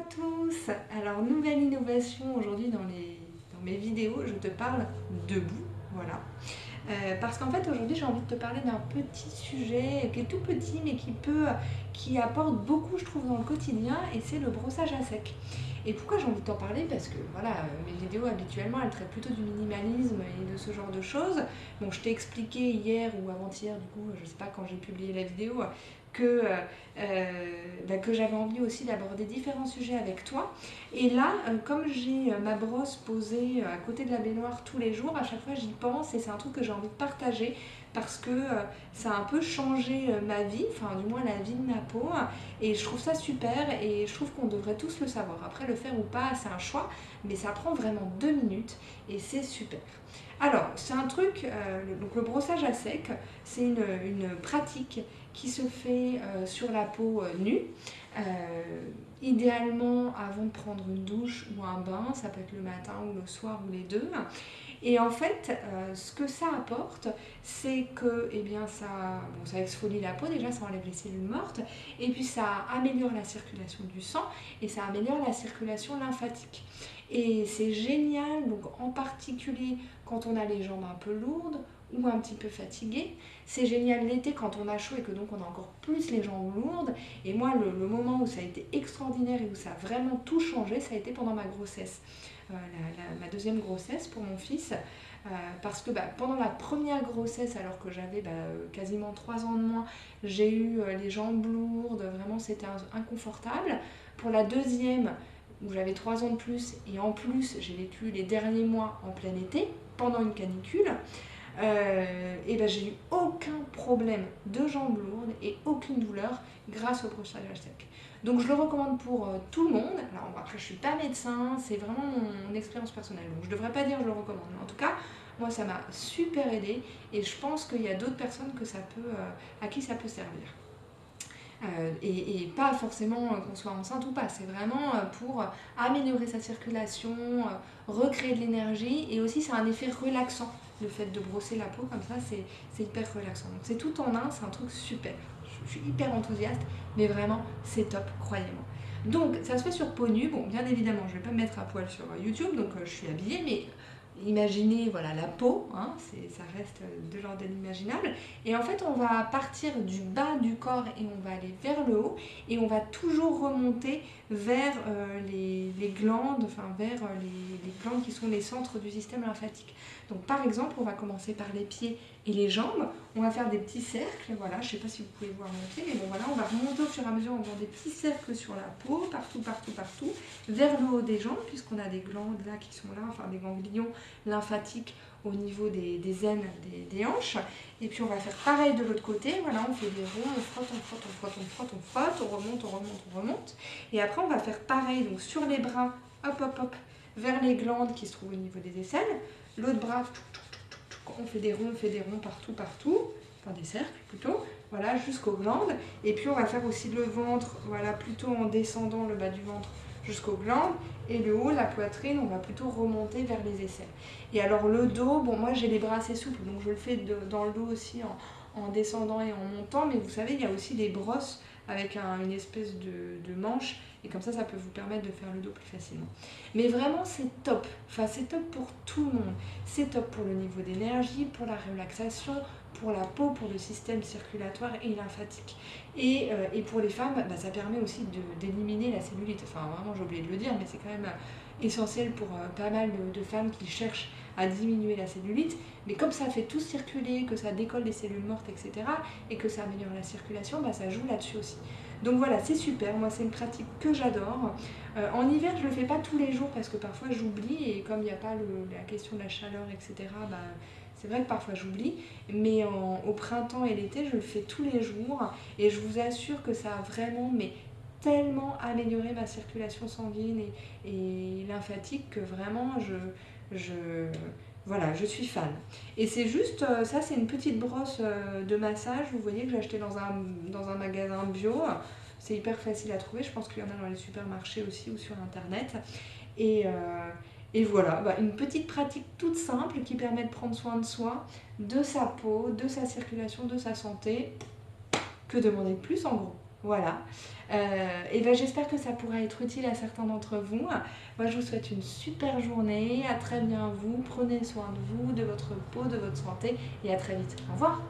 tous. Alors nouvelle innovation aujourd'hui dans mes vidéos, je te parle debout, voilà. Parce qu'en fait aujourd'hui j'ai envie de te parler d'un petit sujet qui est tout petit mais qui apporte beaucoup je trouve dans le quotidien, et c'est le brossage à sec. Et pourquoi j'ai envie de t'en parler? Parce que voilà, mes vidéos habituellement elles traitent plutôt du minimalisme et de ce genre de choses. Donc je t'ai expliqué hier ou avant-hier, du coup je sais pas quand j'ai publié la vidéo, que j'avais envie aussi d'aborder différents sujets avec toi. Et là, comme j'ai ma brosse posée à côté de la baignoire tous les jours, à chaque fois j'y pense et c'est un truc que j'ai envie de partager parce que ça a un peu changé ma vie, enfin du moins la vie de ma peau, et je trouve ça super et je trouve qu'on devrait tous le savoir. Après, le faire ou pas, c'est un choix, mais ça prend vraiment 2 minutes et c'est super. Alors, c'est un truc, donc le brossage à sec, c'est une pratique qui se fait sur la peau nue, idéalement avant de prendre une douche ou un bain, ça peut être le matin ou le soir ou les deux. Et en fait, ce que ça apporte, c'est que ça exfolie la peau, déjà ça enlève les cellules mortes, et puis ça améliore la circulation du sang, et ça améliore la circulation lymphatique. Et c'est génial, donc en particulier quand on a les jambes un peu lourdes ou un petit peu fatiguées. C'est génial l'été quand on a chaud et que donc on a encore plus les jambes lourdes. Et moi, le moment où ça a été extraordinaire et où ça a vraiment tout changé, ça a été pendant ma grossesse. Ma deuxième grossesse pour mon fils, parce que pendant la première grossesse, alors que j'avais quasiment 3 ans de moins, j'ai eu les jambes lourdes, vraiment c'était inconfortable. Pour la deuxième, où j'avais 3 ans de plus, et en plus j'ai vécu les derniers mois en plein été, pendant une canicule, j'ai eu aucun problème de jambes lourdes et aucune douleur grâce au brossage à sec. Donc je le recommande pour tout le monde. Alors après je suis pas médecin, c'est vraiment mon expérience personnelle, donc je devrais pas dire je le recommande, mais en tout cas moi ça m'a super aidé et je pense qu'il y a d'autres personnes à qui ça peut servir. Et pas forcément qu'on soit enceinte ou pas, c'est vraiment pour améliorer sa circulation, recréer de l'énergie, et aussi c'est un effet relaxant. Le fait de brosser la peau comme ça, c'est hyper relaxant. Donc c'est tout en un, c'est un truc super. Je suis hyper enthousiaste, mais vraiment c'est top, croyez-moi. Donc ça se fait sur peau nue. Bon, bien évidemment, je ne vais pas me mettre à poil sur YouTube, donc je suis habillée, mais imaginez voilà la peau, hein, ça reste de genre de l'imaginable. Et en fait, on va partir du bas du corps et on va aller vers le haut, et on va toujours remonter vers les glandes, enfin vers les glandes qui sont les centres du système lymphatique. Donc par exemple, on va commencer par les pieds et les jambes. On va faire des petits cercles, voilà, je ne sais pas si vous pouvez voir mon pied, mais bon voilà, on va remonter au fur et à mesure en faisant des petits cercles sur la peau, partout, partout, partout, vers le haut des jambes, puisqu'on a des glandes là qui sont là, enfin des ganglions lymphatiques au niveau des aines des hanches. Et puis on va faire pareil de l'autre côté, voilà, on fait des ronds, on frotte, on frotte, on frotte, on frotte, on frotte, on remonte, on remonte, on remonte. Et après on va faire pareil, donc sur les bras, hop, hop, hop, vers les glandes qui se trouvent au niveau des aisselles. L'autre bras, on fait des ronds partout, partout, enfin des cercles plutôt, voilà, jusqu'aux glandes. Et puis on va faire aussi le ventre, voilà, plutôt en descendant le bas du ventre jusqu'aux glandes, et le haut, la poitrine, on va plutôt remonter vers les aisselles. Et alors le dos, bon moi j'ai les bras assez souples, donc je le fais dans le dos aussi en descendant et en montant, mais vous savez, il y a aussi des brosses avec une espèce de manche, et comme ça peut vous permettre de faire le dos plus facilement. Mais vraiment c'est top, enfin c'est top pour tout le monde. C'est top pour le niveau d'énergie, pour la relaxation, pour la peau, pour le système circulatoire et lymphatique. Et pour les femmes, ça permet aussi d'éliminer la cellulite. Enfin vraiment j'ai oublié de le dire, mais c'est quand même essentiel pour pas mal de femmes qui cherchent à diminuer la cellulite. Mais comme ça fait tout circuler, que ça décolle les cellules mortes, etc., et que ça améliore la circulation, ça joue là-dessus aussi. Donc voilà, c'est super, moi c'est une pratique que j'adore. En hiver, je ne le fais pas tous les jours parce que parfois j'oublie, et comme il n'y a pas la question de la chaleur, etc., c'est vrai que parfois j'oublie, mais au printemps et l'été, je le fais tous les jours, et je vous assure que ça a vraiment tellement amélioré ma circulation sanguine et lymphatique que vraiment voilà, je suis fan. Et c'est juste, ça c'est une petite brosse de massage, vous voyez, que j'ai acheté dans un magasin bio. C'est hyper facile à trouver, je pense qu'il y en a dans les supermarchés aussi ou sur internet. Et voilà, une petite pratique toute simple qui permet de prendre soin de soi, de sa peau, de sa circulation, de sa santé. Que demander de plus en gros? Voilà. Et ben, j'espère que ça pourra être utile à certains d'entre vous. Moi, je vous souhaite une super journée. À très bien vous. Prenez soin de vous, de votre peau, de votre santé et à très vite. Au revoir.